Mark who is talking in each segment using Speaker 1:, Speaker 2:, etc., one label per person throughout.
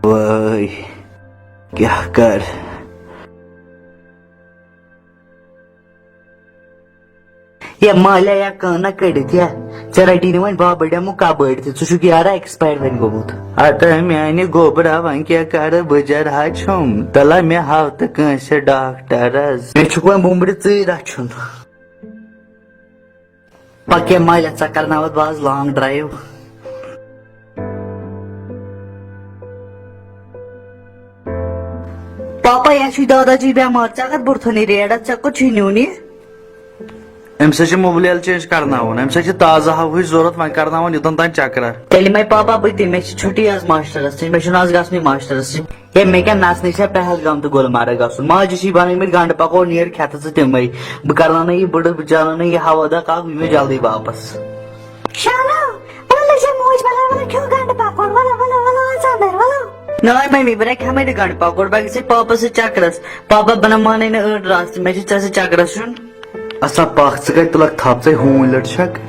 Speaker 1: वही क्या कर ये माल्या या काना कड़ित या चराटी वन बाबड़ मुका बढ़ चुक यार एक्सपायर वन गोमुत अतः मे गोबरा वन क्या कर बजर छुम तला मे हाव तो कंस डॉक्टरस मे वन बुम्बड़ चीर रचुन पके माल्या चा करनावत बाज लॉन्ग ड्राइव पापा या दादाजी बेमार चा बुर्थनी रेड़ा चा कुछ न्यूनी अमि मोबाइल चेंज करना अमि ताजा हवा जरूरत वन करना युतन तान चक्र तेल मे पापा बह मे छुट्टी आज मास्टरस मे आज गई मास्टरस ये मे क्या नसने पहलगाम तो गुलमर्ग गन माजी बन गंड पको नीर खेत तम बह कर ये बड़ बचाना ये हवादा कह मे जल्दी वापस ना मम्मी बह हमें गंड पकोड़ बह गई पापा से चक्रस पापा बना माने अड़ रास्ते मे चक्रस चुन असा पाख ग तुलक थप हूं लड़छक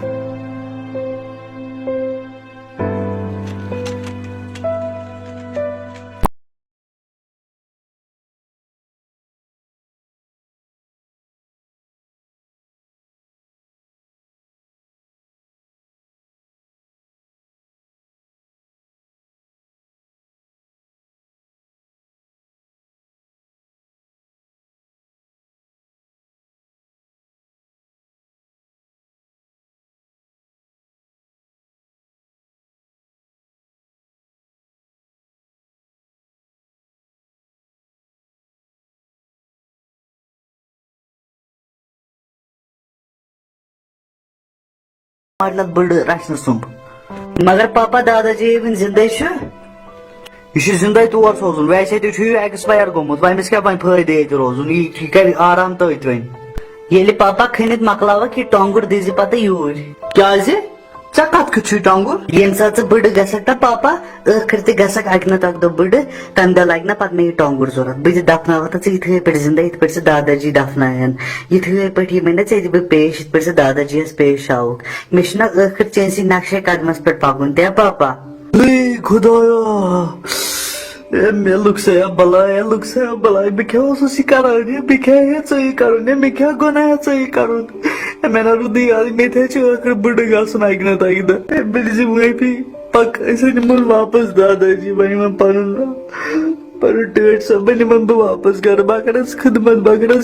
Speaker 1: बड़ रचन सुब मगर पापा दादाजी वन जिंदे यह जिंदे तौर सोजन वैसे तो एक्सपायर गोमुत वमिस क्या वन फायदे ये रोजन यह कर आराम तथ वन ये पापा खनित मकलाव कि टोंगुर दीज पत यूर क्या चा कत कु टोंगुर ये सात बड़ गसक ना पापा आखिर ते गसक अक ना तक दो बड़ तम दह लग ना पत मे टोंगुर जरूरत बह दफनाव ये पे जिंदा ये पे दादाजी दफनायन ये पे मे ना बह पेश ये पे दादाजी पेश आव मे आखिर चेंसी नक्शे कदमस पे पकुन ते पापा खुदाया मे लुकसया बलाय बह क्या कर बह क्या कर मे क्या गुनाह कर मे ना रुद याद मे आखिर बड़ गसन अगन तक बह माफी पक निमन वापस दादाजी वन पन टेट सब निमन बह वापस घर बह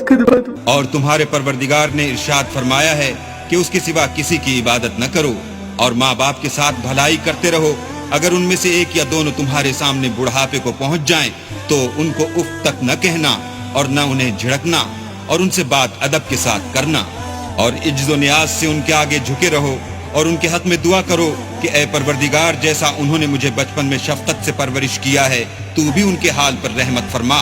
Speaker 1: खिदमत
Speaker 2: और तुम्हारे परवरदिगार ने इरशाद फरमाया है कि उसके सिवा किसी की इबादत न करो और माँ बाप के साथ भलाई करते रहो। अगर उनमें से एक या दोनों तुम्हारे सामने बुढ़ापे को पहुंच जाएं, तो उनको उफ तक न कहना और न उन्हें झिड़कना और उनसे बात अदब के साथ करना और इज्जो नियाज से उनके आगे झुके रहो और उनके हक में दुआ करो कि ए परवरदिगार जैसा उन्होंने मुझे बचपन में शफकत से परवरिश किया है तू भी उनके हाल पर रहमत फरमा।